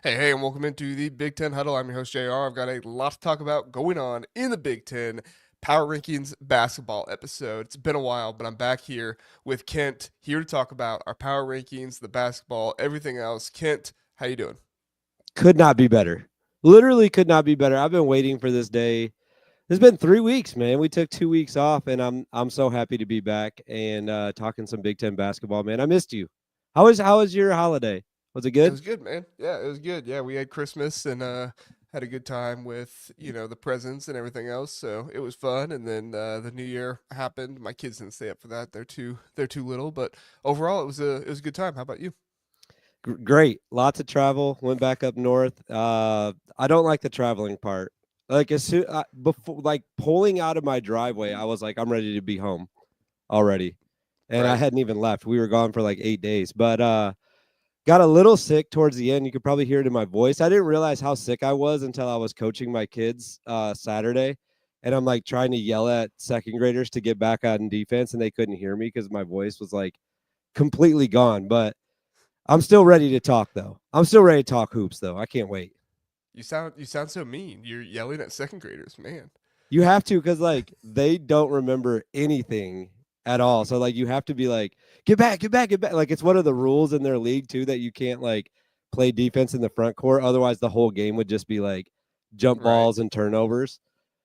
Hey, and welcome into the Big Ten Huddle. I'm your host, JR. I've got a lot to talk about going on in the Big Ten Power Rankings basketball episode. It's been a while, but I'm back here with Kent, here to talk about our power rankings, the basketball, everything else. Kent, how you doing? Could not be better. Literally could not be better. I've been waiting for this day. It's been 3 weeks, man. We took 2 weeks off, and I'm so happy to be back and talking some Big Ten basketball, man. I missed you. How was your holiday? Was it It good? was good, man. Yeah, it was good. Yeah, we had Christmas and had a good time with, the presents and everything else. So it was fun. And then the new year happened. My kids didn't stay up for that. They're too little, but overall it was a good time. How about you? Great. Lots of travel. Went back up north. I don't like the traveling part. Like as soon before, like pulling out of my driveway, I was like, I'm ready to be home already, and I Right. hadn't even left. We were gone for like 8 days, but got a little sick towards the end. You could probably hear it in my voice. I didn't realize how sick I was until I was coaching my kids Saturday. And I'm like trying to yell at second graders to get back on defense, and they couldn't hear me because my voice was like completely gone. But I'm still ready to talk, though. I'm still ready to talk hoops, though. I can't wait. You sound so mean. You're yelling at second graders, man. You have to, because like they don't remember anything at all. So like you have to be like, get back, get back, get back. Like it's one of the rules in their league too that you can't like play defense in the front court. Otherwise, the whole game would just be like jump Right. balls and turnovers.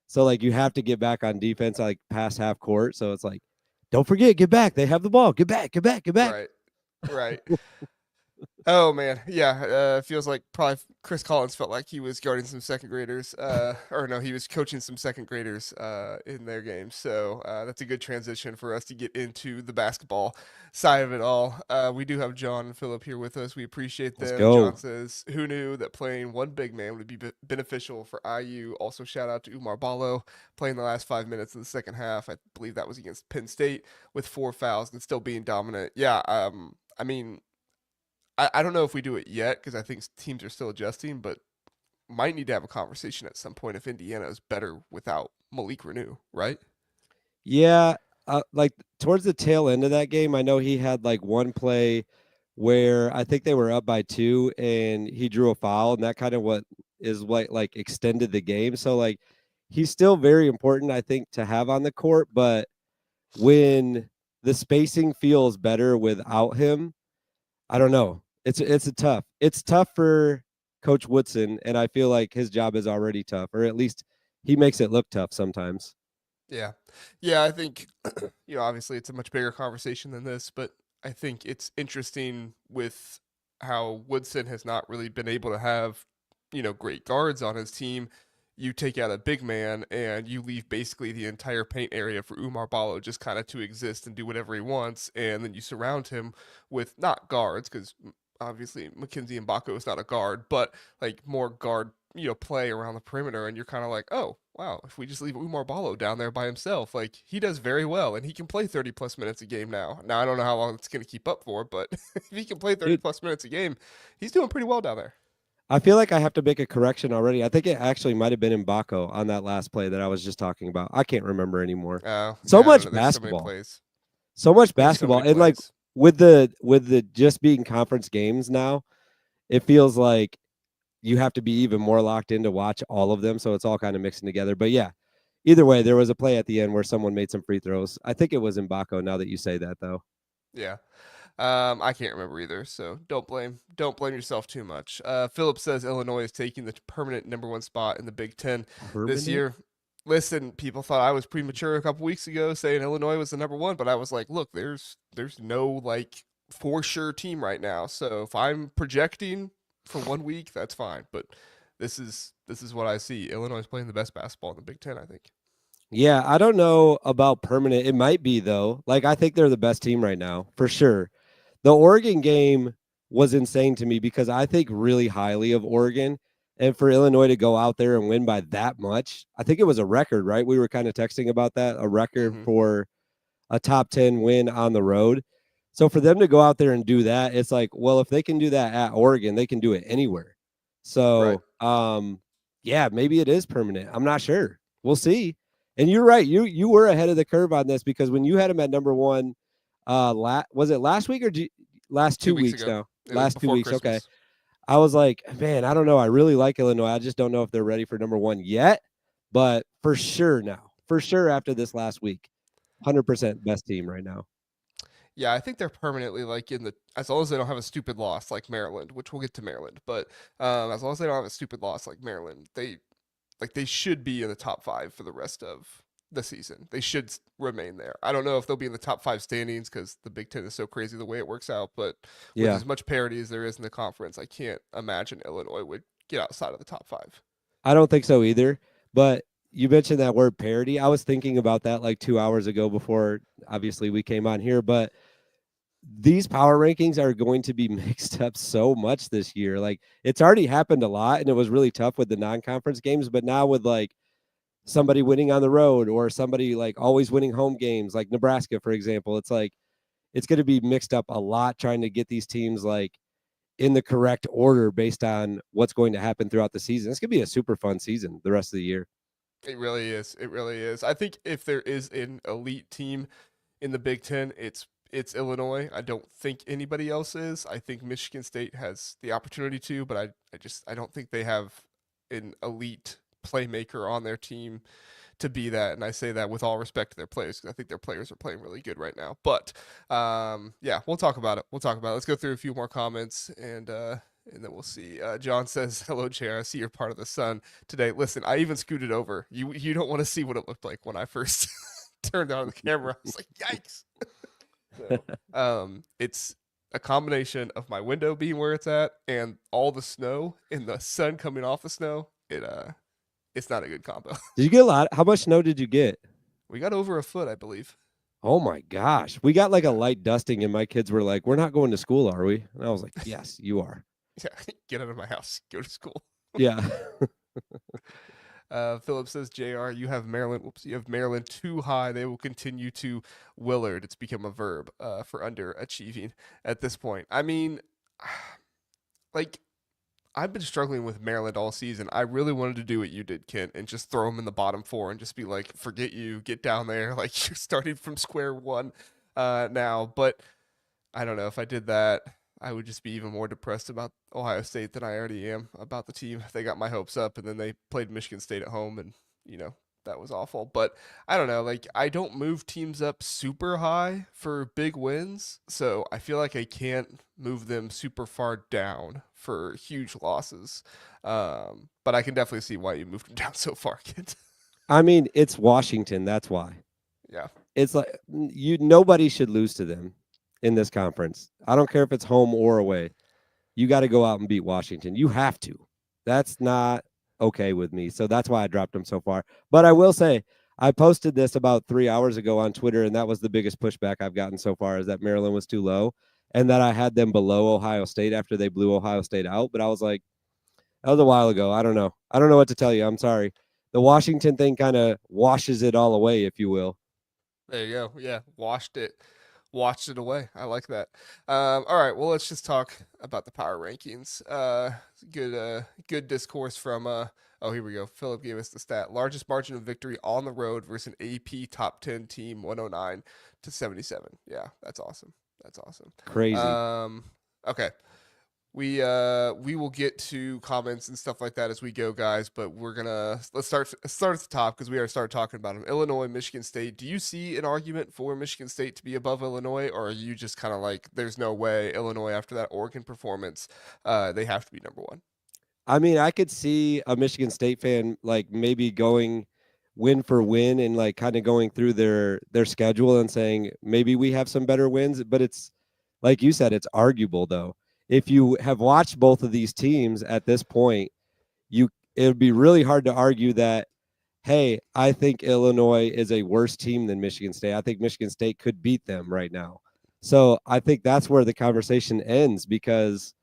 So like you have to get back on defense like past half court. So it's like, don't forget, get back. They have the ball. Get back, get back, get back. Right. Right. Oh man, yeah. It feels like probably Chris Collins felt like he was guarding some second graders, or no, he was coaching some second graders in their games. So that's a good transition for us to get into the basketball side of it all. We do have John and Philip here with us. We appreciate Let's them. John go. says, "Who knew that playing one big man would be beneficial for IU?" Also, shout out to Umar Ballo playing the last 5 minutes of the second half. I believe that was against Penn State with 4 fouls and still being dominant. Yeah. I mean, I don't know if we do it yet because I think teams are still adjusting, but might need to have a conversation at some point if Indiana is better without Malik Renew, right? Yeah, like towards the tail end of that game, I know he had like one play where I think they were up by two and he drew a foul, and that kind of what is what like extended the game. So like he's still very important, I think, to have on the court, but when the spacing feels better without him, I don't know. It's tough for Coach Woodson, and I feel like his job is already tough, or at least he makes it look tough sometimes. Yeah. Yeah, I think, obviously it's a much bigger conversation than this, but I think it's interesting with how Woodson has not really been able to have, great guards on his team. You take out a big man and you leave basically the entire paint area for Umar Ballo just kind of to exist and do whatever he wants. And then you surround him with not guards, because obviously Mackenzie Mbako is not a guard, but like more guard, play around the perimeter. And you're kind of like, oh, wow, if we just leave Umar Ballo down there by himself, like he does very well and he can play 30 plus minutes a game now. Now, I don't know how long it's going to keep up for, but if he can play 30 Dude, plus minutes a game, he's doing pretty well down there. I feel like I have to make a correction already. I think it actually might have been Mbako on that last play that I was just talking about. I can't remember anymore. Oh, So yeah, I don't much know. There's so many basketball. plays. So much There's so basketball. many And like plays. with the just being conference games now, it feels like you have to be even more locked in to watch all of them. So it's all kind of mixing together. But yeah, either way, there was a play at the end where someone made some free throws. I think it was Mbako now that you say that though. Yeah. I can't remember either, so don't blame yourself too much. Philip says Illinois is taking the permanent number one spot in the Big Ten this Permanent? year. Listen, people thought I was premature a couple weeks ago saying Illinois was the number one, but I was like, look, there's no like for sure team right now. So if I'm projecting for 1 week, that's fine. But this is what I see. Illinois is playing the best basketball in the Big Ten, I think. Yeah, I don't know about permanent. It might be though. Like I think they're the best team right now, for sure. The Oregon game was insane to me because I think really highly of Oregon. And for Illinois to go out there and win by that much, I think it was a record, right? We were kind of texting about that, a record Mm-hmm. for a top 10 win on the road. So for them to go out there and do that, it's like, well, if they can do that at Oregon, they can do it anywhere. Right. So, yeah, maybe it is permanent. I'm not sure. We'll see. And you're right. You were ahead of the curve on this because when you had him at number one, was it last week or last Two two weeks weeks ago. now? It was Last two before weeks. Okay. Christmas. I was like, man, I don't know. I really like Illinois. I just don't know if they're ready for number one yet, but for sure now, for sure after this last week, 100% best team right now. Yeah, I think they're permanently like in the as long as they don't have a stupid loss like Maryland, which we'll get to Maryland, but as long as they don't have a stupid loss like Maryland, they should be in the top 5 for the rest of the season. They should remain there. I don't know if they'll be in the top 5 standings because the Big Ten is so crazy the way it works out, but with Yeah. as much parity as there is in the conference, I can't imagine Illinois would get outside of the top 5. I don't think so either. But you mentioned that word parody. I was thinking about that like 2 hours ago before obviously we came on here, but these power rankings are going to be mixed up so much this year. Like it's already happened a lot and it was really tough with the non-conference games, but now with like somebody winning on the road or somebody like always winning home games like Nebraska for example, it's like it's going to be mixed up a lot trying to get these teams like in the correct order based on what's going to happen throughout the season. It's going to be a super fun season the rest of the year. It really is. It really is. I think if there is an elite team in the Big Ten, it's Illinois. I don't think anybody else is. I think Michigan State has the opportunity to, but I don't think they have an elite playmaker on their team to be that. And I say that with all respect to their players because I think their players are playing really good right now. But yeah, we'll talk about it. We'll talk about it. Let's go through a few more comments and then we'll see. John says, "Hello, JR. I see you're part of the sun today. Listen, I even scooted over. You don't want to see what it looked like when I first turned on the camera. I was like, yikes." So, it's a combination of my window being where it's at and all the snow and the sun coming off the snow. It's not a good combo. Did you get a lot? How much snow did you get? We got over a foot, I believe. Oh my gosh. We got like a Yeah, light dusting and my kids were like, "We're not going to school, are we?" And I was like, "Yes, you are." yeah. Get out of my house. Go to school. Yeah. Philip says, "Jr. You have Maryland. Whoops, you have Maryland too high. They will continue to Willard. It's become a verb for underachieving at this point. I mean, like I've been struggling with Maryland all season. I really wanted to do what you did, Kent, and just throw them in the bottom 4 and just be like, forget you, get down there. Like you're starting from square one now. But I don't know if I did that, I would just be even more depressed about Ohio State than I already am about the team. They got my hopes up, and then they played Michigan State at home, and that was awful. But I don't know. Like I don't move teams up super high for big wins, so I feel like I can't move them super far down for huge losses. But I can definitely see why you moved them down so far, kid. I mean, it's Washington, that's why. Yeah. It's like you nobody should lose to them in this conference. I don't care if it's home or away. You got to go out and beat Washington. You have to. That's not okay with me. So that's why I dropped them so far. But I will say, I posted this about 3 hours ago on Twitter, and that was the biggest pushback I've gotten so far is that Maryland was too low and that I had them below Ohio State after they blew Ohio State out. But I was like, that was a while ago. I don't know. I don't know what to tell you. I'm sorry. The Washington thing kind of washes it all away, if you will. There you go. Yeah, washed it away. I like that. All right, well, let's just talk about the power rankings. Good discourse from Oh, here we go. Philip gave us the stat: largest margin of victory on the road versus an AP top 10 team, 109 to 77. Yeah, that's awesome. That's awesome. Crazy. Okay, we will get to comments and stuff like that as we go, guys. But let's start at the top because we already started talking about them. Illinois, Michigan State. Do you see an argument for Michigan State to be above Illinois, or are you just kind of like, there's no way Illinois after that Oregon performance, they have to be number one? I mean, I could see a Michigan State fan like maybe going win for win and like kind of going through their schedule and saying maybe we have some better wins, but it's like you said, it's arguable though. If you have watched both of these teams at this point, you it would be really hard to argue that hey, I think Illinois is a worse team than Michigan State. I think Michigan State could beat them right now. So I think that's where the conversation ends because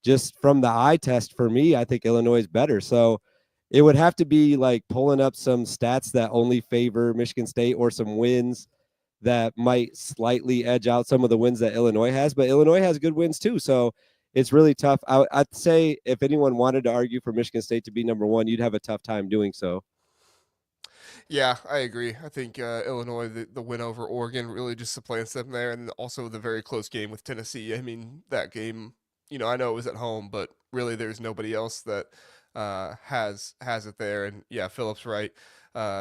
just from the eye test for me, I think Illinois is better. So it would have to be like pulling up some stats that only favor Michigan State or some wins that might slightly edge out some of the wins that Illinois has. But Illinois has good wins too. So it's really tough. I'd say if anyone wanted to argue for Michigan State to be number one, you'd have a tough time doing so. Yeah, I agree. I think Illinois, the win over Oregon, really just supplants them there, and also the very close game with Tennessee. I mean, that game I know it was at home, but really there's nobody else that has it there. And yeah, Philip's right.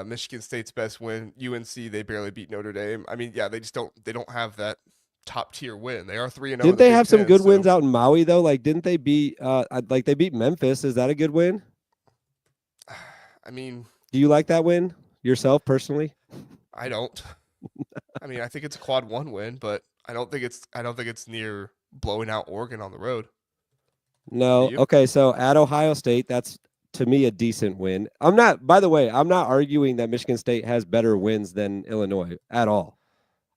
Michigan State's best win, UNC, they barely beat Notre Dame. I mean, yeah, they don't have that top tier win. They are 3-0 in Didn't the they Big have some Ten, good wins so out in Maui though? Like, didn't they beat like they beat Memphis? Is that a good win? I mean, Do you like that win yourself personally? I don't. I mean, I think it's a quad one win, but I don't think it's near blowing out Oregon on the road. Do No. you? Okay, so at Ohio State, that's to me a decent win. I'm not. By the way, I'm not arguing that Michigan State has better wins than Illinois at all.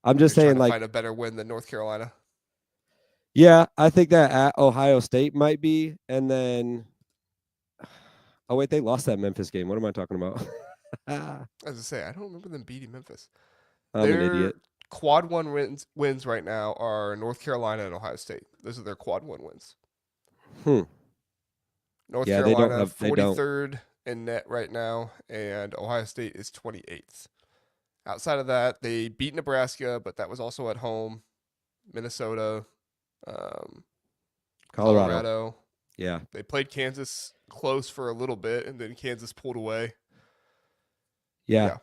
I'm just You're trying saying, to like, find a better win than North Carolina. yeah, I think that at Ohio State might be, and then oh wait, they lost that Memphis game. What am I talking about? As I say, I don't remember them beating Memphis. I'm an Their idiot. quad one wins right now are North Carolina and Ohio State. Those are their quad one wins. Hmm. North Yeah, they don't Carolina have. They don't. 43rd in net right now, and Ohio State is 28th. Outside of that, they beat Nebraska, but that was also at home. Minnesota, um, Colorado. Colorado. Yeah. They played Kansas close for a little bit, and then Kansas pulled away. Yeah. Yeah.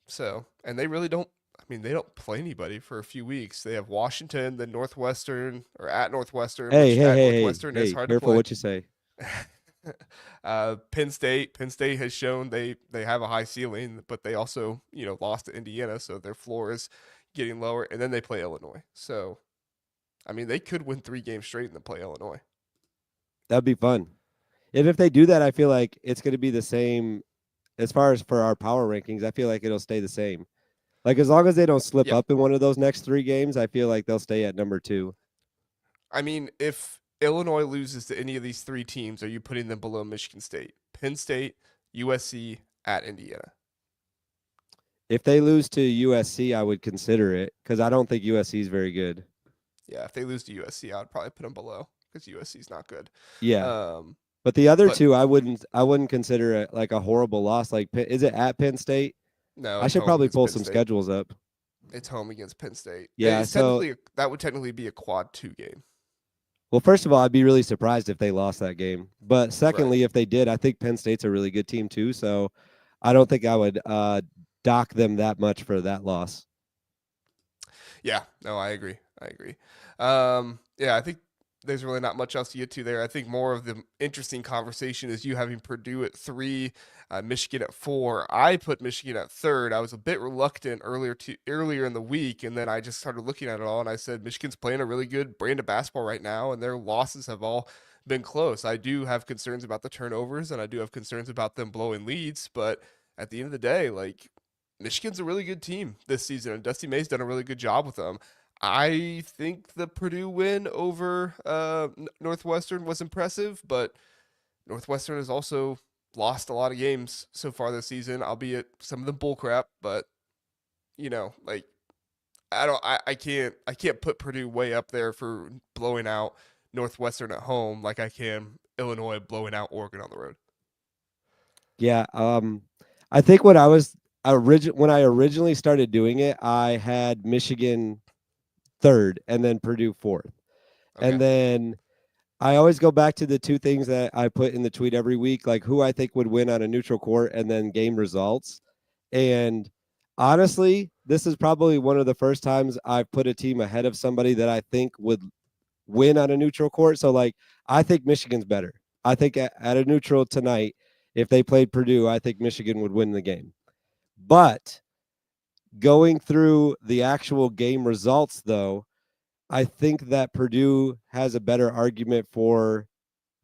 So, and they really don't. I mean, they don't play anybody for a few weeks. They have Washington, then Northwestern, or at Northwestern, Hey, which hey, at hey, hey, Northwestern is hey! hard to Careful play. what you say. Penn State. Penn State has shown they have a high ceiling, but they also lost to Indiana, so their floor is getting lower. And then they play Illinois. So I mean, they could win 3 games straight and then play Illinois. That'd be fun. And if they do that, I feel like it's going to be the same as far as for our power rankings. I feel like it'll stay the same. Like as long as they don't slip Yeah, up in one of those next 3 games, I feel like they'll stay at number 2. I mean, if Illinois loses to any of these 3 teams, are you putting them below Michigan State, Penn State, USC, at Indiana? If they lose to USC, I would consider it because I don't think USC is very good. Yeah, if they lose to USC, I would probably put them below because USC is not good. Yeah, Um, but the other but two, I wouldn't. I wouldn't consider it like a horrible loss. Like, is it at Penn State? no, I it's should home probably against pull Penn some State. schedules up. It's home against Penn State. Yeah. It's So, technically that would technically be a quad 2 game. well, first of all, I'd be really surprised if they lost that game. But Right. secondly, if they did, I think Penn State's a really good team too. So, I don't think I would dock them that much for that loss. Yeah. No, I agree. I agree. Yeah, I think there's really not much else to get to there. I think more of the interesting conversation is you having Purdue at 3, Michigan at 4. I put Michigan at third. I was a bit reluctant earlier in the week, and then I just started looking at it all, and I said Michigan's playing a really good brand of basketball right now, and their losses have all been close. I do have concerns about the turnovers, and I do have concerns about them blowing leads, but at the end of the day, like Michigan's a really good team this season, and Dusty May's done a really good job with them. I think the Purdue win over Northwestern was impressive, but Northwestern has also lost a lot of games so far this season, albeit some of them bullcrap. But like I can't put Purdue way up there for blowing out Northwestern at home like I can Illinois blowing out Oregon on the road. Yeah. I think when I was when I originally started doing it, I had Michigan third and then Purdue fourth. And Okay. then I always go back to the two things that I put in the tweet every week, like who I think would win on a neutral court and then game results. And honestly, this is probably one of the first times I've put a team ahead of somebody that I think would win on a neutral court. So, like, I think Michigan's better. I think at a neutral tonight, if they played Purdue, I think Michigan would win the game. But going through the actual game results, though, I think that Purdue has a better argument for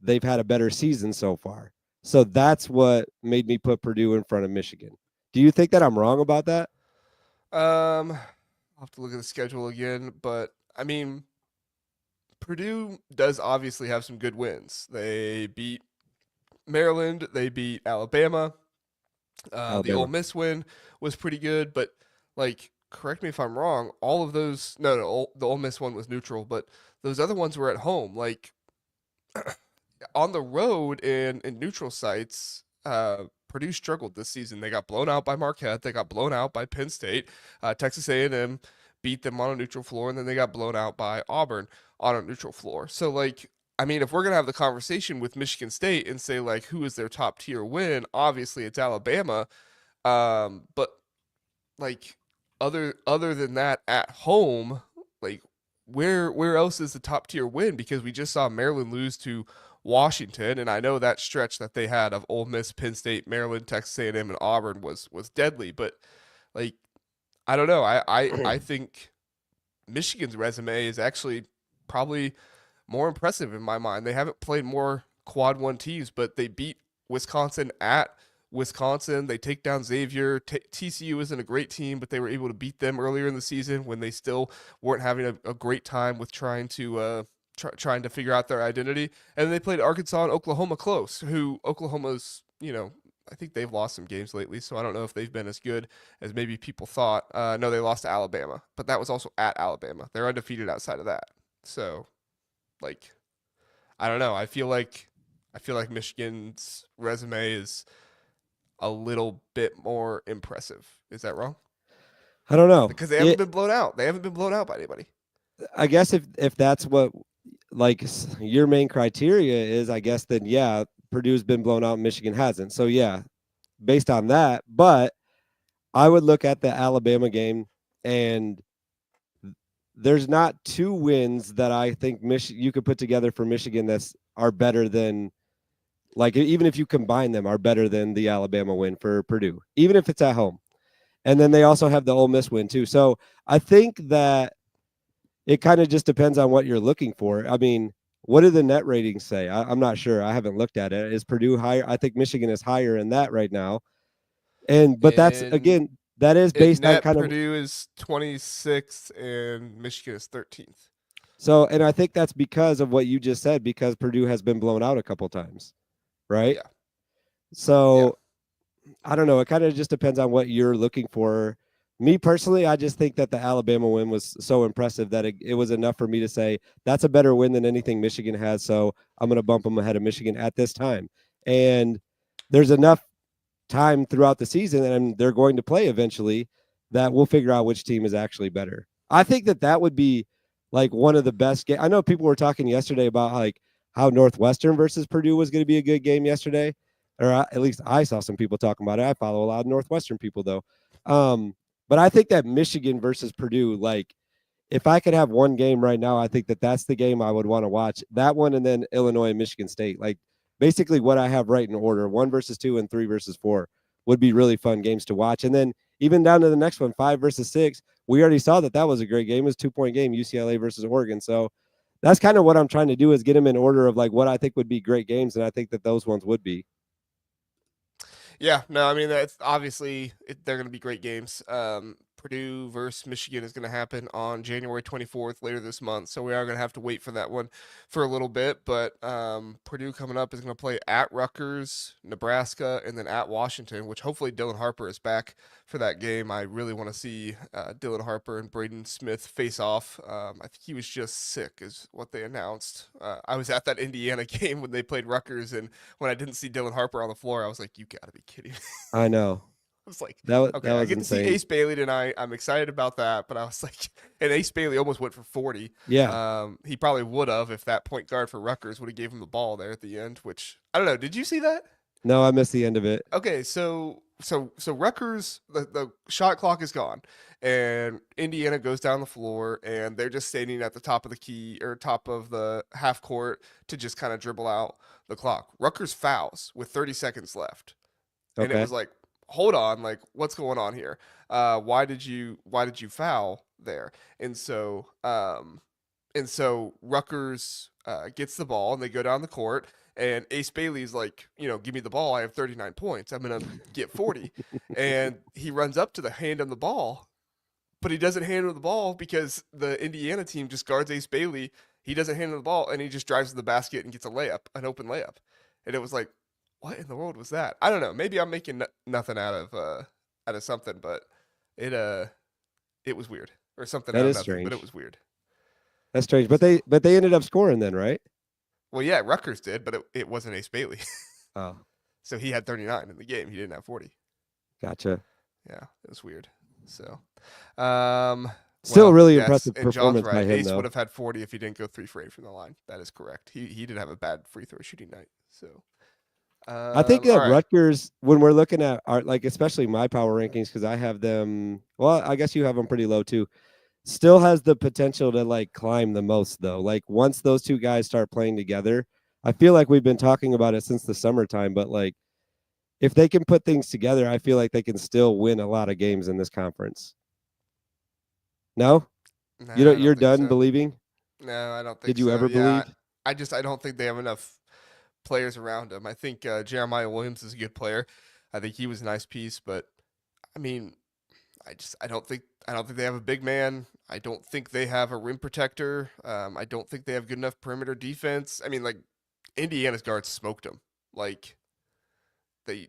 they've had a better season so far. So that's what made me put Purdue in front of Michigan. Do you think that I'm wrong about that? I'll have to look at the schedule again, but I mean, Purdue does obviously have some good wins. They beat Maryland, they beat Alabama. The Ole Alabama. Miss win was pretty good, but like, correct me if I'm wrong. All of those, no, the Ole Miss one was neutral, but those other ones were at home. Like on the road and in neutral sites, Purdue struggled this season. They got blown out by Marquette. They got blown out by Penn State. Texas A&M beat them on a neutral floor, and then they got blown out by Auburn on a neutral floor. So like, I mean, if we're gonna have the conversation with Michigan State and say like who is their top tier win, obviously it's Alabama. But like other than that at home, like where else is the top tier win? Because we just saw Maryland lose to Washington, and I know that stretch that they had of Ole Miss, Penn State, Maryland, Texas A&M, and Auburn was deadly. But like I don't know, I think Michigan's resume is actually probably more impressive in my mind. They haven't played more quad one teams, but they beat Wisconsin at Wisconsin. They take down Xavier. TCU isn't a great team, but they were able to beat them earlier in the season when they still weren't having a great time with trying to figure out their identity. And then they played Arkansas and Oklahoma close, who Oklahoma's, I think they've lost some games lately, so I don't know if they've been as good as maybe people thought. No, they lost to Alabama, but that was also at Alabama. They're undefeated outside of that. So, like, I don't know. I feel like Michigan's resume is a little bit more impressive. Is that wrong? I don't know. Because they haven't been blown out. They haven't been blown out by anybody. I guess if that's what like your main criteria is, I guess then yeah, Purdue's been blown out, Michigan hasn't. So yeah, based on that, but I would look at the Alabama game, and there's not two wins that I think you could put together for Michigan that's are better than, like, even if you combine them, are better than the Alabama win for Purdue, even if it's at home. And then they also have the Ole Miss win too. So I think that it kind of just depends on what you're looking for. I mean, what do the net ratings say? I'm not sure. I haven't looked at it. Is Purdue higher? I think Michigan is higher in that right now. But that's, In again, that is in based on net, kind of, Purdue is 26th and Michigan is 13th. so, and I think that's because of what you just said, because Purdue has been blown out a couple times, right? Yeah. Yeah. So I don't know. It kind of just depends on what you're looking for. Me personally, I just think that the Alabama win was so impressive that it was enough for me to say that's a better win than anything Michigan has. So I'm going to bump them ahead of Michigan at this time. And there's enough time throughout the season, and they're going to play eventually, that we'll figure out which team is actually better. I think that would be like one of the best games. I know people were talking yesterday about like how Northwestern versus Purdue was going to be a good game yesterday, or at least I saw some people talking about it. I follow a lot of Northwestern people though. But I think that Michigan versus Purdue, like, if I could have one game right now, I think that's the game I would want to watch. That one, and then Illinois and Michigan State. Like, basically what I have right in order, 1 versus 2 and 3 versus 4 would be really fun games to watch. And then even down to the next one, 5 versus 6, we already saw that was a great game. It was a 2-point game, UCLA versus Oregon. So that's kind of what I'm trying to do, is get them in order of like what I think would be great games, and I think that those ones would be. Yeah, no, I mean that's obviously they're going to be great games. Purdue versus Michigan is going to happen on January 24th later this month, so we are going to have to wait for that one for a little bit. But Purdue coming up is going to play at Rutgers, Nebraska, and then at Washington, which hopefully Dylan Harper is back for that game. I really want to see Dylan Harper and Braden Smith face off. I think he was just sick, is what they announced. I was at that Indiana game when they played Rutgers, and when I didn't see Dylan Harper on the floor, I was like, "You got to be kidding me!" I know. I was like, That okay, I was get to see insane. Ace Bailey tonight. I'm excited about that, but I was like, and Ace Bailey almost went for 40. Yeah. He probably would have if that point guard for Rutgers would have gave him the ball there at the end. Which I don't know. Did you see that? No, I missed the end of it. Okay, so Rutgers, the shot clock is gone, and Indiana goes down the floor, and they're just standing at the top of the key or top of the half court to just kind of dribble out the clock. Rutgers fouls with 30 seconds left, and it Okay. was like, hold on, like what's going on here? Why did you foul there? And so Rutgers gets the ball and they go down the court, and Ace Bailey's like, give me the ball. I have 39 points. I'm gonna get 40, and he runs up to the hand him the ball, but he doesn't hand him the ball because the Indiana team just guards Ace Bailey. He doesn't hand him the ball, and he just drives to the basket and gets a layup, an open layup, and it was like, what in the world was that? I don't know. Maybe I'm making nothing out of something, but it was weird, or something That out of is nothing, but it strange. was weird. That's strange. But So, they ended up scoring then, right? well, yeah, Rutgers did, but it wasn't Ace Bailey, Oh, so he had 39 in the game. He didn't have 40. gotcha. Yeah, it was weird. So, um, Still a Well, really yes, impressive and John's performance by right. him, Ace would though. have had 40 if he didn't go 3 for 8 from the line. That is correct. He did have a bad free throw shooting night. So, I think all that right. Rutgers, when we're looking at our, like, especially my power rankings, because I have them, well, I guess you have them pretty low too, still has the potential to like climb the most, though. Like, once those two guys start playing together, I feel like we've been talking about it since the summertime, but like, if they can put things together, I feel like they can still win a lot of games in this conference. No? Nah, I You're don't think done so. believing? No, I don't think Did you so. ever Yeah, believe? I don't think they have enough players around him. I think Jeremiah Williams is a good player. I think he was a nice piece, but I mean, I don't think they have a big man. I don't think they have a rim protector. I don't think they have good enough perimeter defense. I mean, like Indiana's guards smoked them. Like they,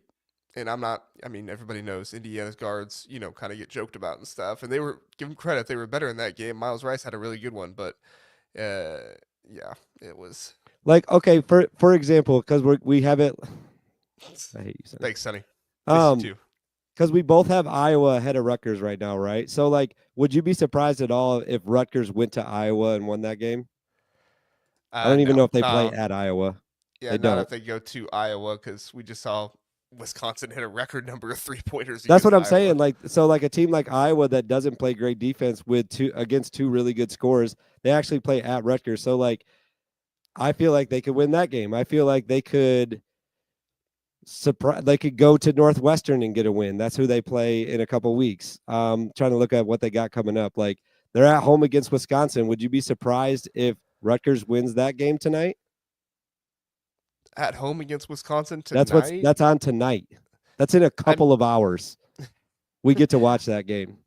and I'm not. I mean, everybody knows Indiana's guards, kind of get joked about and stuff. And they were give them credit; they were better in that game. Miles Rice had a really good one, but yeah, it was. Like, okay, for example, because we have it. I hate you, Sonny. Thanks, Sonny. Miss you Um, too. because we both have Iowa ahead of Rutgers right now, right? So, like, would you be surprised at all if Rutgers went to Iowa and won that game? I don't even No. know if they play at Iowa. Yeah, They not don't. if they go to Iowa because we just saw Wisconsin hit a record number of 3 pointers That's what against I'm Iowa. saying. Like, so, like a team like Iowa that doesn't play great defense with two against two really good scores, they actually play at Rutgers. So, like, I feel like they could win that game. I feel like they could surprise. They could go to Northwestern and get a win. That's who they play in a couple weeks. Trying to look at what they got coming up. Like, they're at home against Wisconsin. Would you be surprised if Rutgers wins that game tonight? At home against Wisconsin tonight. That's on tonight. That's in a I'm. couple of hours. We get to watch that game.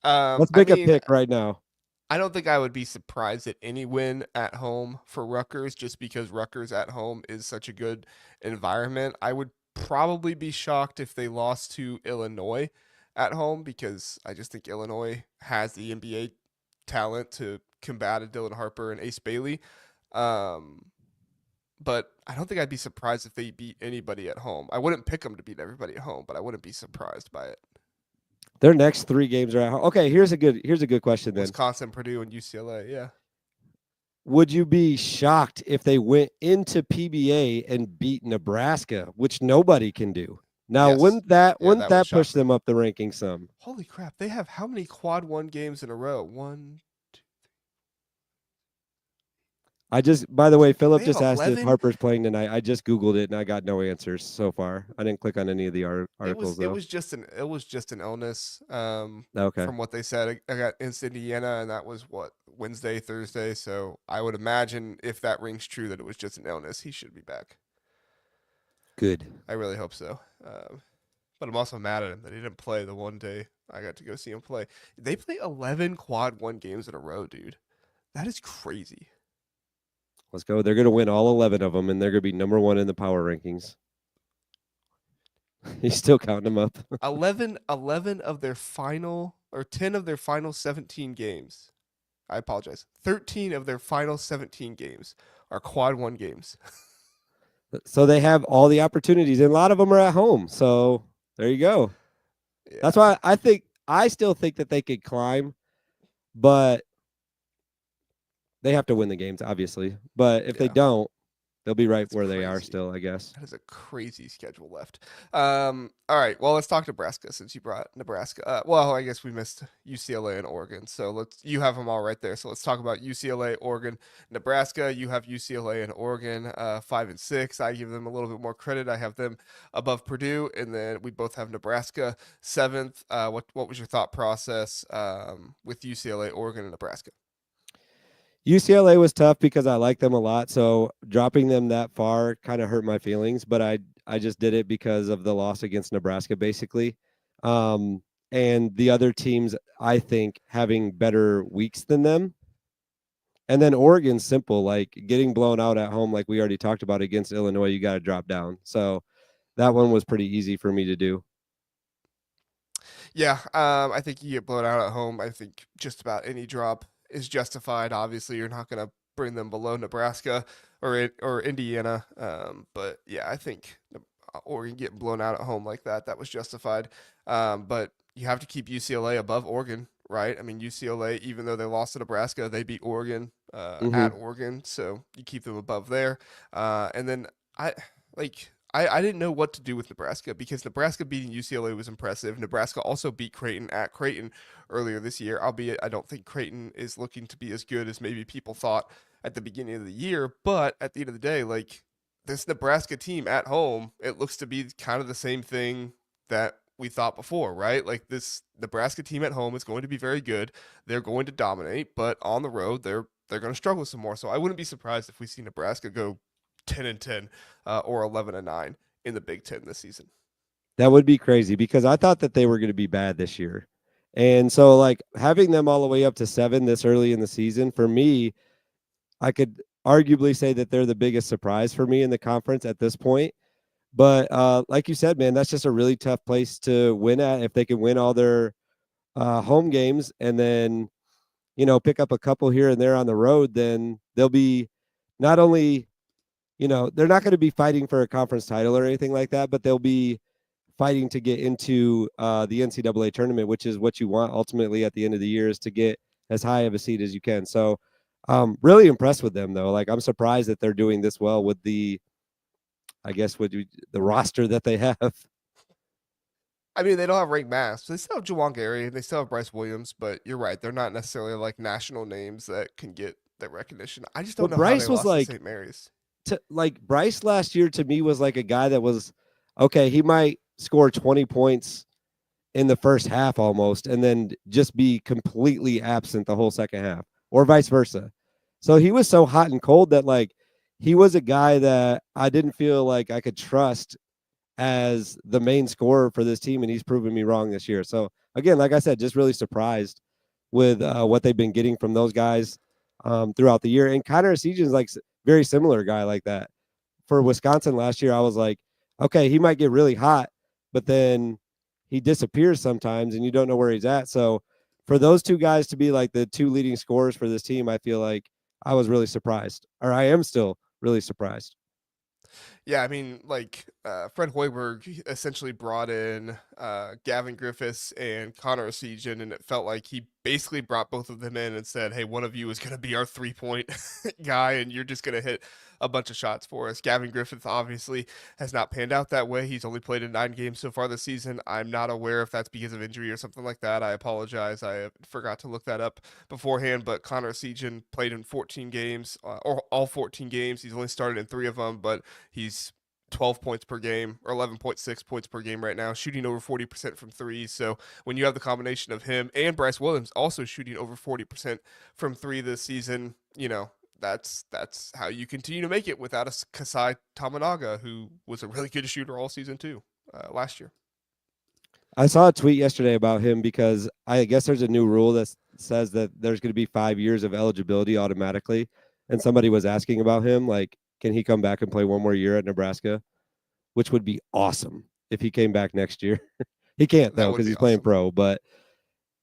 Let's I make a mean, pick right now. I don't think I would be surprised at any win at home for Rutgers, just because Rutgers at home is such a good environment. I would probably be shocked if they lost to Illinois at home because I just think Illinois has the NBA talent to combat a Dylan Harper and Ace Bailey. Um, but I don't think I'd be surprised if they beat anybody at home. I wouldn't pick them to beat everybody at home, but I wouldn't be surprised by it. Their next three games are at home. Okay, here's a good question then. Wisconsin, Purdue, and UCLA. Yeah. Would you be shocked if they went into PBA and beat Nebraska, which nobody can do? Now, Yes. Yeah, wouldn't that would that shock push me. them up the ranking some? Holy crap! They have how many quad one games in a row? One. I just, by the way, Philip They have just asked if 11. Harper's playing tonight. I just Googled it and I got no answers so far. I didn't click on any of the articles It though. was just an illness. Okay, From what they said, I got in Indiana, and that was what Wednesday, Thursday. So I would imagine if that rings true that it was just an illness, he should be back. good. I really hope so. But I'm also mad at him that he didn't play the one day I got to go see him play. They play 11 quad one games in a row, dude. That is crazy. Let's go. They're going to win all 11 of them, and they're going to be number one in the power rankings. He's still counting them up. 11 of their final, or 10 of their final 17 games. I apologize. 13 of their final 17 games are quad one games. So they have all the opportunities, and a lot of them are at home. So there you go. Yeah. That's why I still think that they could climb, but they have to win the games, obviously. But if they Yeah. don't, they'll be right That's where they are crazy. still, I guess. That is a crazy schedule left. All right. Well, let's talk Nebraska since you brought Nebraska up. Well, I guess we missed UCLA and Oregon. So you have them all right there. So let's talk about UCLA, Oregon, Nebraska. You have UCLA and Oregon 5 and 6. I give them a little bit more credit. I have them above Purdue, and then we both have Nebraska 7th. What was your thought process with UCLA, Oregon, and Nebraska? UCLA was tough because I like them a lot. So dropping them that far kind of hurt my feelings, but I just did it because of the loss against Nebraska, basically. And the other teams, I think, having better weeks than them. And then Oregon's simple, like getting blown out at home, like we already talked about against Illinois, you got to drop down. So that one was pretty easy for me to do. Yeah, I think you get blown out at home. I think just about any drop is justified. Obviously, you're not going to bring them below Nebraska or Indiana. But yeah, I think Oregon getting blown out at home like that was justified. But you have to keep UCLA above Oregon right? I mean, UCLA, even though they lost to Nebraska, they beat Oregon Hmm. at Oregon, so you keep them above there. And then I I didn't know what to do with Nebraska because Nebraska beating UCLA was impressive. Nebraska also beat Creighton at Creighton earlier this year, albeit I don't think Creighton is looking to be as good as maybe people thought at the beginning of the year. But at the end of the day, like this Nebraska team at home, it looks to be kind of the same thing that we thought before, right? Like this Nebraska team at home is going to be very good. They're going to dominate, but on the road, they're going to struggle some more. So I wouldn't be surprised if we see Nebraska go 10-10 or 11-9 in the Big Ten this season. That would be crazy because I thought that they were going to be bad this year. And so, like, having them all the way up to 7 this early in the season, for me, I could arguably say that they're the biggest surprise for me in the conference at this point. But like you said, man, that's just a really tough place to win at. If they can win all their home games and then, pick up a couple here and there on the road, then they'll be not only, they're not going to be fighting for a conference title or anything like that, but they'll be fighting to get into the NCAA tournament, which is what you want ultimately at the end of the year, is to get as high of a seed as you can. So, really impressed with them though. Like, I'm surprised that they're doing this well with I guess, the roster that they have. I mean, they don't have Rick Mass. They still have Jawan Gary. They still have Bryce Williams, but you're right. They're not necessarily like national names that can get that recognition. I just Well, don't know how they Bryce was lost to like, St. Mary's. Bryce last year to me was like a guy that was okay. He might score 20 points in the first half almost, and then just be completely absent the whole second half, or vice versa. So he was so hot and cold that like he was a guy that I didn't feel like I could trust as the main scorer for this team, and he's proven me wrong this year. So again, like I said, just really surprised with what they've been getting from those guys throughout the year. And Connor Sejan's like very similar guy like that. For Wisconsin last year, I was like, okay, he might get really hot, but then he disappears sometimes, and you don't know where he's at. So for those two guys to be like the two leading scorers for this team, I feel like I was really surprised, or I am still really surprised. Yeah, I mean, like Fred Hoiberg essentially brought in Gavin Griffiths and Connor Sejan, and it felt like he basically brought both of them in and said, "Hey, one of you is going to be our 3-point guy, and you're just going to hit a bunch of shots for us." Gavin Griffith obviously has not panned out that way. He's only played in 9 games so far this season. I'm not aware if that's because of injury or something like that. I apologize. I forgot to look that up beforehand. But Connor Sejan played in 14 games, or all 14 games. He's only started in 3 of them, but he's 12 points per game or 11.6 points per game right now, shooting over 40% from three. So when you have the combination of him and Bryce Williams also shooting over 40% from three this season, that's how you continue to make it without a Kasai Tamanaga, who was a really good shooter all season too last year. I saw a tweet yesterday about him because I guess there's a new rule that says that there's going to be 5 years of eligibility automatically. And somebody was asking about him, like, can he come back and play one more year at Nebraska? Which would be awesome if he came back next year. He can't That though would because be he's playing awesome. pro, but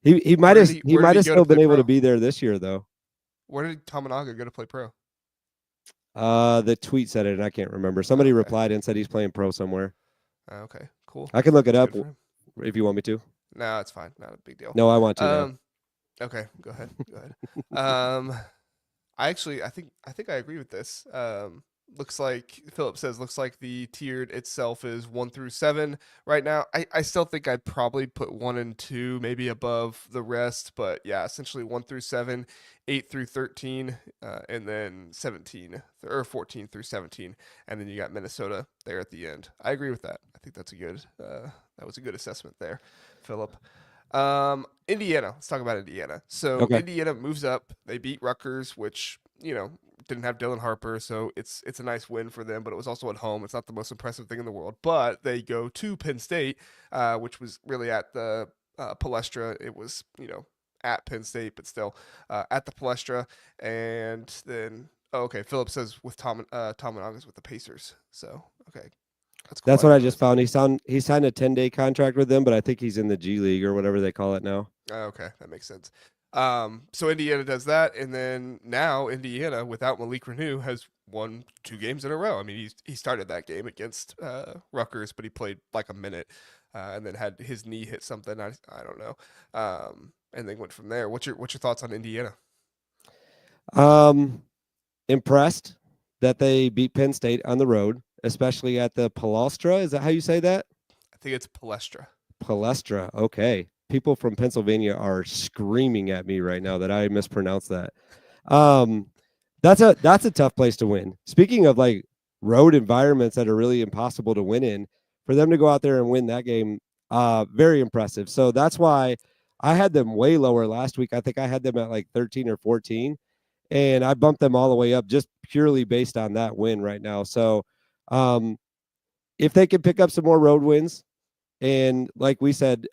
he might Where did have he he where did might he have go to still play been able to pro? be there this year though. Where did Tamanaga go to play pro? The tweet said it, and I can't remember. Oh, Somebody okay. replied and said he's playing pro somewhere. Okay, cool. I can look it That's up good for him. if you want me to. No, it's fine. Not a big deal. No, I want to now. Um, okay, go ahead. Go ahead. Um, I think I agree with this. Looks like Philip says looks like the tiered itself is 1 through 7 right now. I still think I'd probably put 1 and 2 maybe above the rest, but yeah, essentially 1 through 7, 8 through 13, and then 17 or 14 through 17, and then you got Minnesota there at the end. I agree with that. I think that's a good that was a good assessment there, Philip. Indiana. Let's talk about Indiana. So Okay. Indiana moves up. They beat Rutgers, which didn't have Dylan Harper, so it's a nice win for them. But it was also at home. It's not the most impressive thing in the world. But they go to Penn State, which was really at the Palestra. It was at Penn State, but still at the Palestra. And then okay, Philip says with Tom and August with the Pacers. So okay, that's cool. That's I what I didn't just realize that. found. He signed a 10-day contract with them, but I think he's in the G League or whatever they call it now. Okay, that makes sense. So Indiana does that, and then now Indiana, without Malik Renew, has won 2 games in a row. I mean, he started that game against Rutgers, but he played like a minute, and then had his knee hit something. I don't know. and then went from there. What's your thoughts on Indiana? Impressed that they beat Penn State on the road, especially at the Palestra. Is that how you say that? I think it's Palestra. Palestra. Okay. People from Pennsylvania are screaming at me right now that I mispronounced that. Um, that's a tough place to win. Speaking of like road environments that are really impossible to win in, for them to go out there and win that game, very impressive. So that's why I had them way lower last week. I think I had them at like 13 or 14, and I bumped them all the way up just purely based on that win right now. So um, if they can pick up some more road wins, and like we said,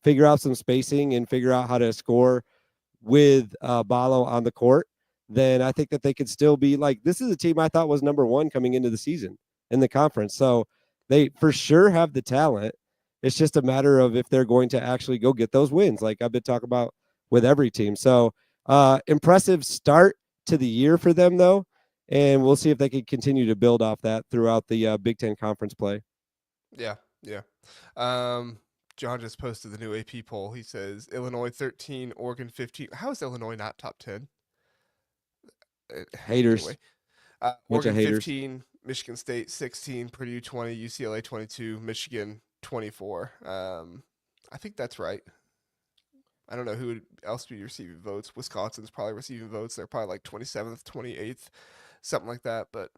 figure out some spacing and figure out how to score with Balo on the court, then I think that they could still be like, this is a team I thought was number one coming into the season in the conference. So they for sure have the talent. It's just a matter of if they're going to actually go get those wins, like I've been talking about with every team. So impressive start to the year for them, though. And we'll see if they can continue to build off that throughout the Big Ten conference play. Yeah, yeah. Um, John just posted the new AP poll. He says Illinois 13, Oregon 15. How is Illinois not top 10? Haters, Anyway, bunch of Oregon haters. 15, Michigan State 16, Purdue 20, UCLA 22, Michigan 24. I think that's right. I don't know who else would be receiving votes. Wisconsin's probably receiving votes. They're probably like 27th, 28th, something like that. But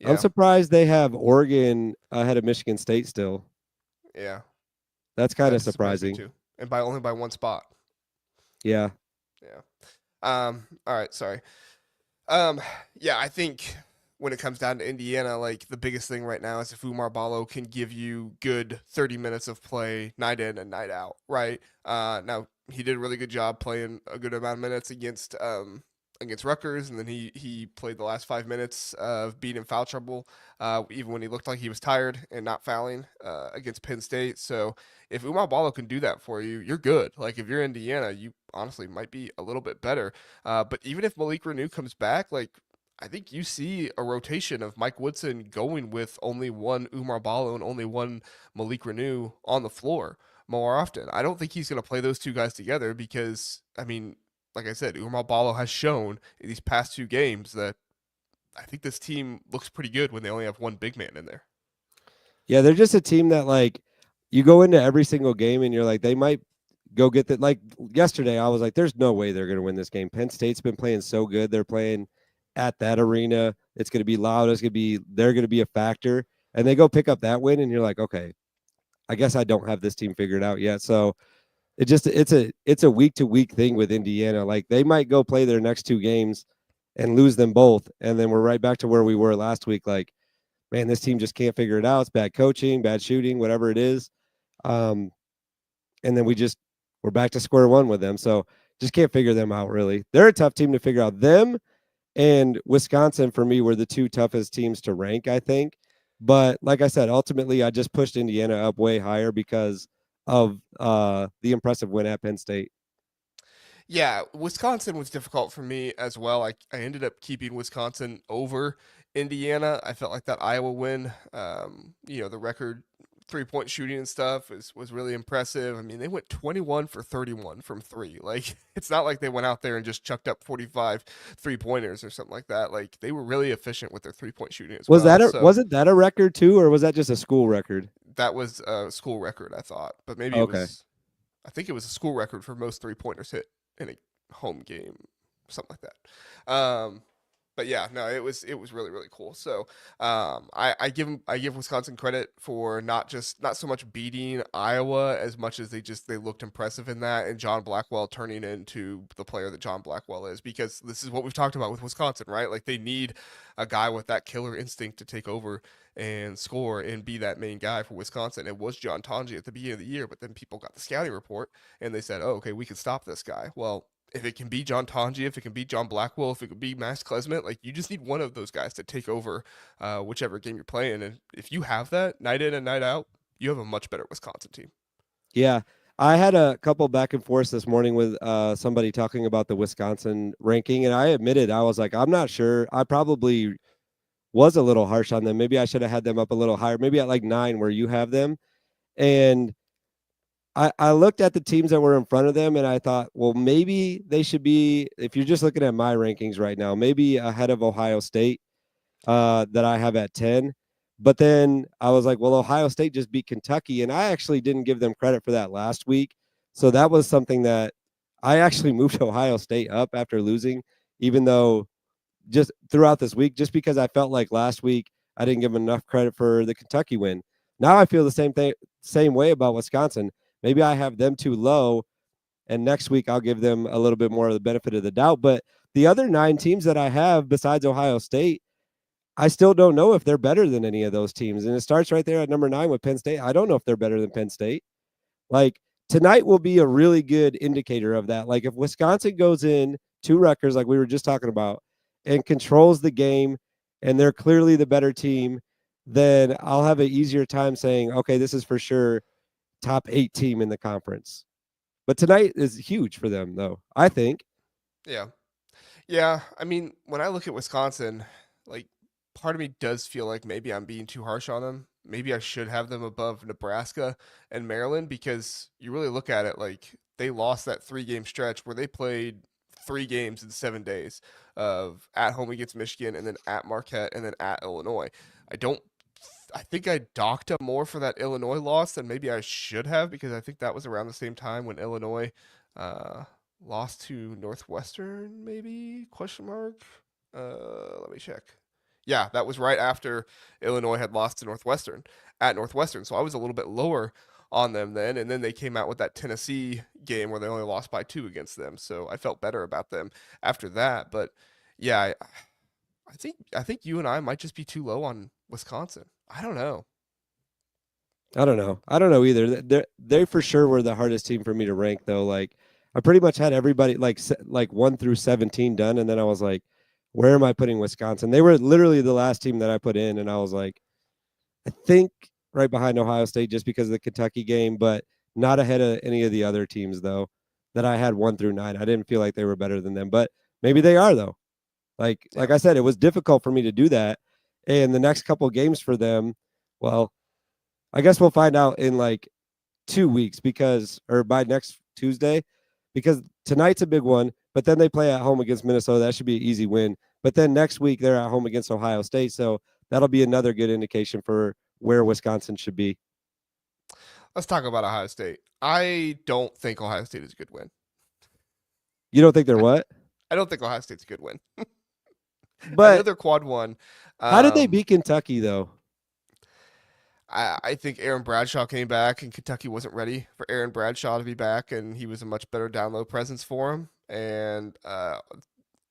I'm yeah, surprised they have Oregon ahead of Michigan State still. yeah, That's kind that of surprised me surprising. too. And by only by one spot. Yeah. Yeah. All right. Sorry. Um, yeah, I think when it comes down to Indiana, like the biggest thing right now is if Umar Ballo can give you good 30 minutes of play night in and night out, right? Now he did a really good job playing a good amount of minutes against Rutgers, and then he played the last 5 minutes of being in foul trouble, even when he looked like he was tired and not fouling against Penn State. So if Umar Ballo can do that for you, you're good. Like if you're Indiana, you honestly might be a little bit better. But even if Malik Renew comes back, like I think you see a rotation of Mike Woodson going with only one Umar Ballo and only one Malik Renew on the floor more often. I don't think he's going to play those two guys together because, I mean, like I said, Umar Ballo has shown in these past two games that I think this team looks pretty good when they only have one big man in there. Yeah, they're just a team that like you go into every single game and you're like, they might go get that. Like yesterday, I was like, there's no way they're going to win this game. Penn State's been playing so good. They're playing at that arena. It's going to be loud. They're going to be a factor. And they go pick up that win, and you're like, okay, I guess I don't have this team figured out yet. So it's a week to week thing with Indiana. Like they might go play their next two games and lose them both, and then we're right back to where we were last week. Like, man, this team just can't figure it out. It's bad coaching, bad shooting, whatever it is. Um, and then we're back to square one with them. So just can't figure them out really. They're a tough team to figure out. Them and Wisconsin for me were the two toughest teams to rank, I think. But like I said, ultimately I just pushed Indiana up way higher because of the impressive win at Penn State. Yeah, Wisconsin was difficult for me as well. I ended up keeping Wisconsin over Indiana. I felt like that Iowa win, the record 3-point shooting and stuff was really impressive. I mean, they went 21 for 31 from three. Like, it's not like they went out there and just chucked up 45 3-pointers or something like that. Like, they were really efficient with their 3-point shooting as well. So Wasn't that a record too, or was that just a school record? that was a school record, I thought. But maybe it Okay. was, I think it was a school record for most 3-pointers hit in a home game, something like that. But yeah, no, it was really really cool. So I give Wisconsin credit for not so much beating Iowa as much as they looked impressive in that, and John Blackwell turning into the player that John Blackwell is, because this is what we've talked about with Wisconsin, right? Like they need a guy with that killer instinct to take over and score and be that main guy for Wisconsin. It was John Tonji at the beginning of the year, but then people got the scouting report and they said, "Oh, okay, we can stop this guy." Well, if it can be John Tonji, if it can be John Blackwell, if it could be Max Klesmet, like you just need one of those guys to take over whichever game you're playing. And if you have that night in and night out, you have a much better Wisconsin team. Yeah. I had a couple back and forth this morning with somebody talking about the Wisconsin ranking, and I admitted I was like, I'm not sure. I probably was a little harsh on them. Maybe I should have had them up a little higher, maybe at like 9 where you have them. And I looked at the teams that were in front of them and I thought, well, maybe they should be, if you're just looking at my rankings right now, maybe ahead of Ohio State, that I have at 10. But then I was like, well, Ohio State just beat Kentucky. And I actually didn't give them credit for that last week. So that was something that I actually moved Ohio State up after losing, even though just throughout this week, just because I felt like last week I didn't give them enough credit for the Kentucky win. Now I feel the same way about Wisconsin. Maybe I have them too low, and next week I'll give them a little bit more of the benefit of the doubt. But the other 9 teams that I have besides Ohio State, I still don't know if they're better than any of those teams. And it starts right there at number 9 with Penn State. I don't know if they're better than Penn State. Like tonight will be a really good indicator of that. Like if Wisconsin goes in 2 Rutgers, like we were just talking about, and controls the game, and they're clearly the better team, then I'll have an easier time saying, okay, this is for sure top 8 team in the conference. But tonight is huge for them, though, I think. Yeah. Yeah. I mean, when I look at Wisconsin, like part of me does feel like maybe I'm being too harsh on them. Maybe I should have them above Nebraska and Maryland because you really look at it like they lost that 3 game stretch where they played 3 games in 7 days of at home against Michigan and then at Marquette and then at Illinois. I don't I think I docked up more for that Illinois loss than maybe I should have because I think that was around the same time when Illinois uh, lost to Northwestern, maybe? Question mark. Let me check. Yeah, that was right after Illinois had lost to Northwestern at Northwestern. So I was a little bit lower on them then, and then they came out with that Tennessee game where they only lost by 2 against them. So I felt better about them after that. But yeah, I think you and I might just be too low on Wisconsin. I don't know. I don't know. I don't know either. They for sure were the hardest team for me to rank, though. Like I pretty much had everybody like 1 through 17 done, and then I was like, where am I putting Wisconsin? They were literally the last team that I put in, and I was like, I think right behind Ohio State just because of the Kentucky game, but not ahead of any of the other teams though that I had 1 through 9. I didn't feel like they were better than them, but maybe they are though. Like Yeah. I said, it was difficult for me to do that. And the next couple games for them, well, I guess we'll find out in like 2 weeks because, or by next Tuesday, because tonight's a big one. But then they play at home against Minnesota. That should be an easy win. But then next week they're at home against Ohio State, so that'll be another good indication for where Wisconsin should be. Let's talk about Ohio State. I don't think Ohio State is a good win. You don't think they're I, what? I don't think Ohio State's a good win. I know But they're quad one. how did they Um, beat Kentucky though? I think Aaron Bradshaw came back and Kentucky wasn't ready for Aaron Bradshaw to be back, and he was a much better down low presence for him. And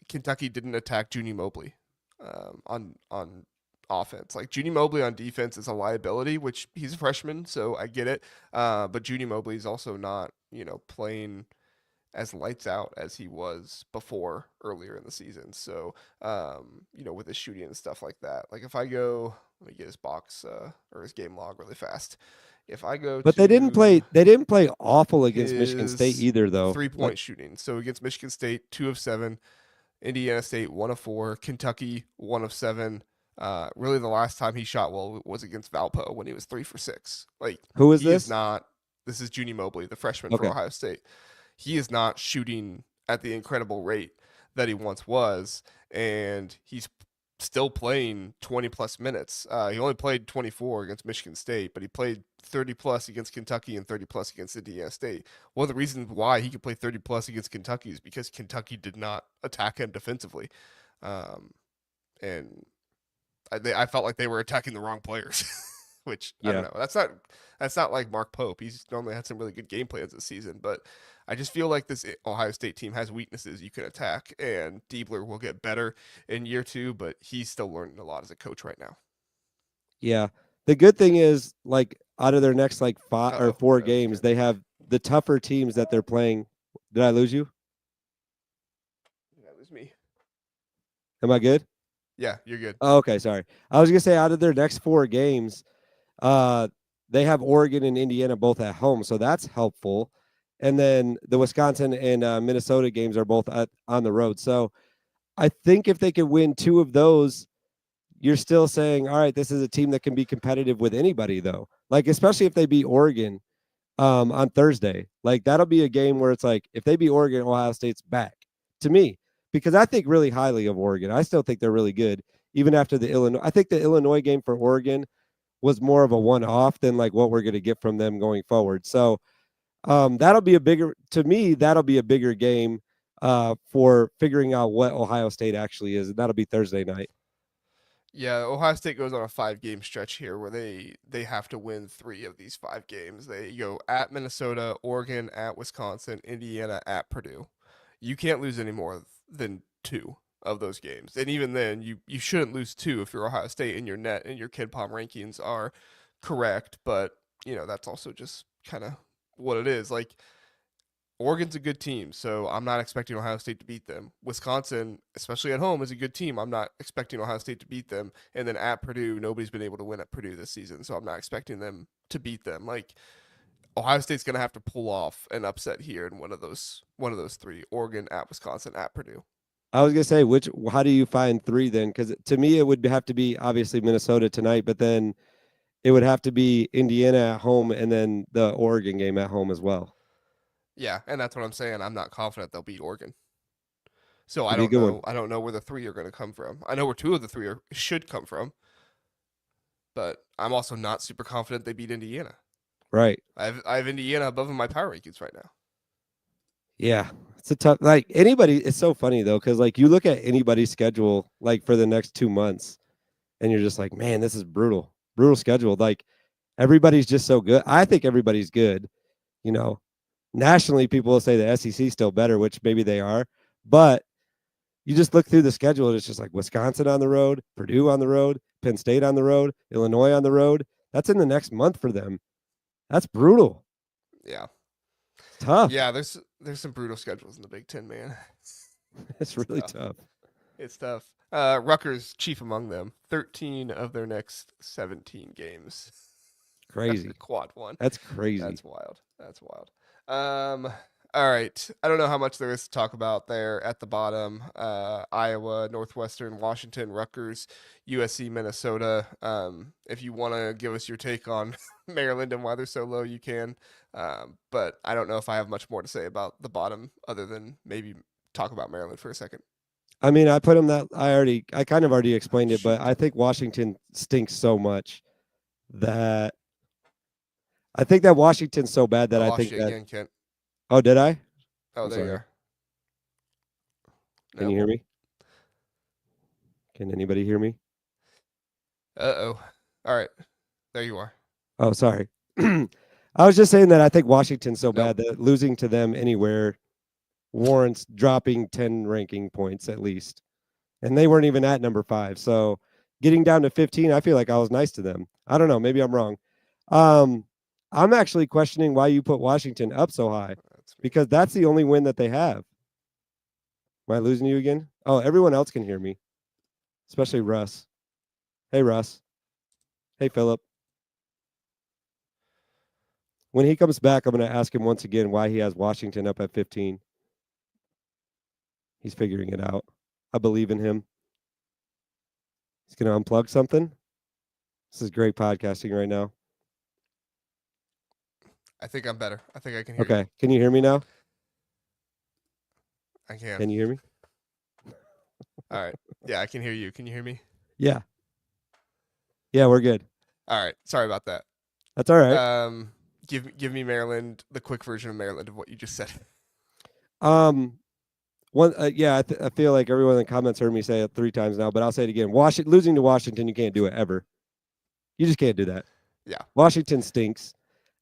Kentucky didn't attack Junie Mobley on offense. Like Junie Mobley on defense is a liability, which he's a freshman, so I get it. But Junie Mobley is also not playing as lights out as he was before earlier in the season. So, with his shooting and stuff like that. Like if I go, let me get his box or his game log really fast. If I go But they didn't to play. They didn't play awful against Michigan State his either, though. three Like point shooting, so against Michigan State, 2 of 7, Indiana State, 1 of 4, Kentucky, 1 of 7. Really, the last time he shot well was against Valpo when he was 3 for 6. Like who is he is this? not. This is Junie Mobley, the freshman for Okay. Ohio State. He is not shooting at the incredible rate that he once was, and he's still playing 20 plus minutes. He only played 24 against Michigan State, but he played 30 plus against Kentucky and 30 plus against Indiana State. One of the reasons why he could play 30 plus against Kentucky is because Kentucky did not attack him defensively. Um, and I felt like they were attacking the wrong players, which I don't Yeah. know. That's not like Mark Pope. He's normally had some really good game plans this season, but I just feel like this Ohio State team has weaknesses you can attack, and Diebler will get better in year 2, but he's still learning a lot as a coach right now. Yeah. The good thing is, like, out of their next like 5 or 4 I lost you games, again. they have the tougher teams that they're playing. Did I lose you? That was me. Am I good? Yeah, you're good. Oh, okay, sorry. I was gonna say out of their next 4 games, uh, they have Oregon and Indiana both at home, so that's helpful. And then the Wisconsin and Minnesota games are both on the road. So I think if they could win 2 of those, you're still saying, all right, this is a team that can be competitive with anybody, though. Like especially if they beat Oregon. on Thursday. Like that'll be a game where it's like if they beat Oregon, Ohio State's back to me because I think really highly of Oregon. I still think they're really good even after the Illinois. I think the Illinois game for Oregon was more of a one-off than like what we're going to get from them going forward. So that'll be a bigger to me. That'll be a bigger game for figuring out what Ohio State actually is, and that'll be Thursday night. Yeah, Ohio State goes on a 5 game stretch here where they have to win 3 of these 5 games. They go at Minnesota, Oregon, at Wisconsin, Indiana, at Purdue. You can't lose any more than 2 of those games, and even then, you shouldn't lose 2 if you're Ohio State and your net and your Kid Palm rankings are correct. But that's also just kind of what it is. Like Oregon's a good team, so I'm not expecting Ohio State to beat them. Wisconsin, especially at home, is a good team. I'm not expecting Ohio State to beat them. And then at Purdue, nobody's been able to win at Purdue this season, so I'm not expecting them to beat them. Like Ohio State's going to have to pull off an upset here in one of those 3: Oregon, at Wisconsin, at Purdue. I was gonna say how do you find 3 then? Because to me it would have to be obviously Minnesota tonight, but then it would have to be Indiana at home and then the Oregon game at home as well. Yeah, and that's what I'm saying. I'm not confident they'll beat Oregon. So I It'd be a don't good one. know. I don't know where the 3 are going to come from. I know where 2 of the 3 should come from, but I'm also not super confident they beat Indiana. Right. I have Indiana above in my power rankings right now. Yeah. It's a tough like anybody, it's so funny though, because like you look at anybody's schedule like for the next 2 months and you're just like, man, this is brutal. Brutal schedule. Like everybody's just so good. I think everybody's good. You know, nationally people will say the SEC is still better, which maybe they are, but you just look through the schedule and it's just like Wisconsin on the road, Purdue on the road, Penn State on the road, Illinois on the road. That's in the next month for them. That's brutal. Yeah. It's tough. Yeah, there's some brutal schedules in the Big Ten, man. It's really tough. It's tough. Rutgers chief among them. 13 of their next 17 games. Crazy. Quad one. That's crazy. That's wild. That's wild. All right. I don't know how much there is to talk about there at the bottom. Iowa, Northwestern, Washington, Rutgers, USC, Minnesota. If you want to give us your take on Maryland and why they're so low, you can. But I don't know if I have much more to say about the bottom other than maybe talk about Maryland for a second. I mean, I put them that I kind of already explained it, but I think Washington stinks so much that I think that Washington's so bad that I think that. Again, Kent. Oh, did I? Oh, I'm there sorry. you are. Can you hear me? Can anybody hear me? Uh-oh. All right. There you are. Oh, sorry. I was just saying that I think Washington's so bad that losing to them anywhere warrants dropping 10 ranking points at least. And they weren't even at number 5. So getting down to 15, I feel like I was nice to them. I don't know. Maybe I'm wrong. I'm actually questioning why you put Washington up so high because that's the only win that they have. Am I losing you again? Oh, everyone else can hear me, especially Russ. Hey, Russ. Hey, Philip. When he comes back, I'm going to ask him once again why he has Washington up at 15. He's figuring it out. I believe in him. He's going to unplug something. This is great podcasting right now. I think I'm better. I think I can hear you. Okay. Can you hear me now? I can. Can you hear me? All right. Yeah, I can hear you. Can you hear me? Yeah. Yeah, we're good. All right. Sorry about that. That's all right. Give me Maryland, the quick version of Maryland of what you just said. I feel like everyone in the comments heard me say it 3 times now, but I'll say it again. Losing to Washington, you can't do it ever. You just can't do that. Yeah. Washington stinks.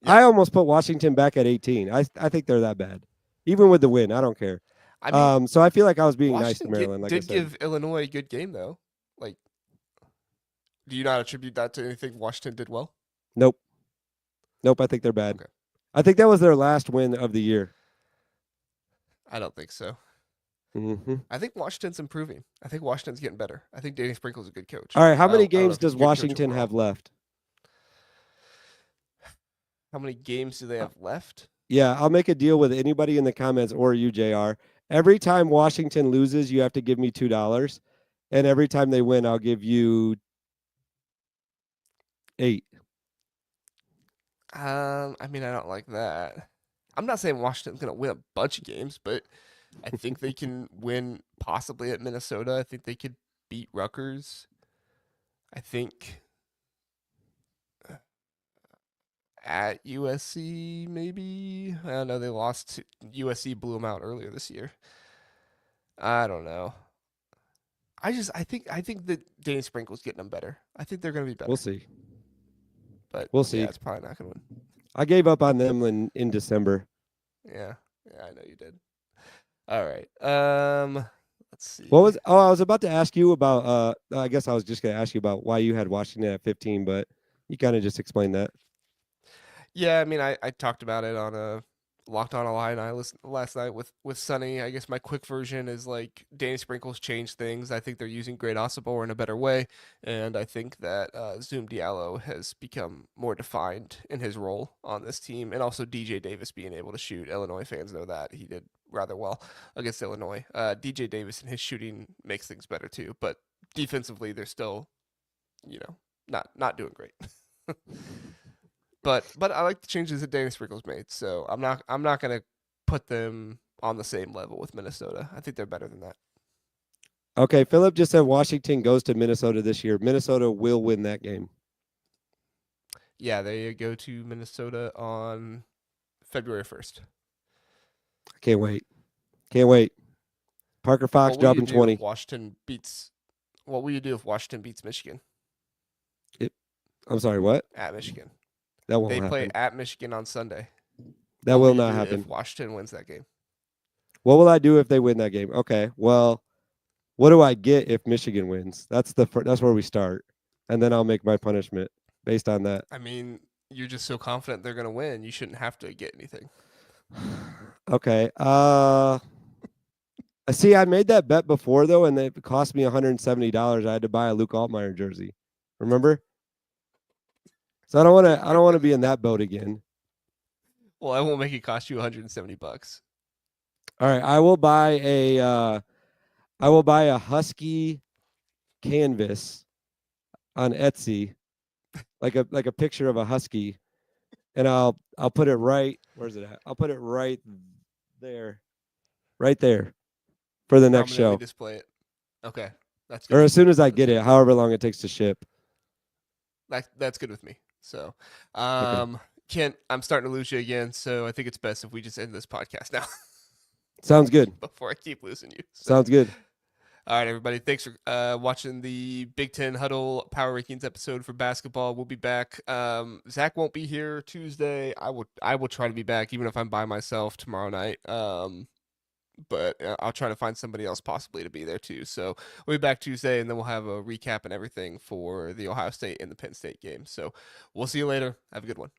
Yeah. I almost put Washington back at 18. I think they're that bad. Even with the win, I don't care. I mean, so I feel like I was being Washington nice to Maryland. Did give Illinois a good game though. Like, do you not attribute that to anything Washington did well? Nope. I think they're bad. Okay. I think that was their last win of the year. I don't think so. Mm-hmm. I think Washington's improving. I think Washington's getting better. I think Danny Sprinkle's a good coach. All right, how many games does Washington have left? How many games do they have left? Yeah, I'll make a deal with anybody in the comments or you, JR. Every time Washington loses, you have to give me $2. And every time they win, I'll give you 8. I mean, I don't like that. I'm not saying Washington's gonna win a bunch of games, but I think they can win possibly at Minnesota. I think they could beat Rutgers. I think at USC maybe. I don't know. They lost. USC blew them out earlier this year. I don't know. I think that Danny Sprinkle's getting them better. I think they're gonna be We'll better. see. But We'll yeah, see. it's probably not gonna win. I gave up on them in December. Yeah, yeah, I know you did. All right. Let's What see. was? Oh, I was about to ask you about. I guess I was just going to ask you about why you had Washington at 15, but you kind of just explained that. Yeah, I mean, I talked about it on a Locked On Illini listen last night with Sonny. I guess my quick version is like Danny Sprinkles changed things. I think they're using Great Osobor in a better way, and I think that Zoom Diallo has become more defined in his role on this team, and also DJ Davis being able to shoot. Illinois fans know that he did rather well against Illinois. DJ Davis and his shooting makes things better too, but defensively they're still, not doing great. But I like the changes that Danny Sprinkles made, so I'm not gonna put them on the same level with Minnesota. I think they're better than that. Okay, Philip just said Washington goes to Minnesota this year. Minnesota will win that game. Yeah, they go to Minnesota on February 1st. I can't wait. Can't wait. Parker Fox What will you dropping do if 20. Washington beats? What will you do if Washington beats Michigan It, I'm sorry, what? at Michigan? That won't They play happen. at Michigan on Sunday. That What will will you not do if happen. Washington wins that game? What will I do if they win that game? Okay, well, what do I get if Michigan wins? That's where we start, and then I'll make my punishment based on that. I mean, you're just so confident they're gonna win. You shouldn't have to get anything. Okay. See, I made that bet before though, and it cost me $170. I had to buy a Luke Altmaier jersey. Remember? So I don't want to. I don't want to be in that boat again. Well, I won't make it cost you $170. All right, I will buy a. I will buy a Husky canvas on Etsy, like a picture of a Husky, and I'll put it right. Where's it at? I'll put it there, right there, for the next Prominently show, display it. Okay, that's or good as with me. soon as I That's get good it, with me. however long it takes to ship. That's good with me. So, Okay, Kent, I'm starting to lose you again. So I think it's best if we just end this podcast now sounds good. before I keep losing you. So, Sounds good. all right, everybody, thanks for watching the Big Ten Huddle Power Rankings episode for basketball. We'll be back. Zach won't be here Tuesday. I will try to be back even if I'm by myself tomorrow night. But I'll try to find somebody else possibly to be there too. So we'll be back Tuesday, and then we'll have a recap and everything for the Ohio State and the Penn State game. So we'll see you later. Have a good one.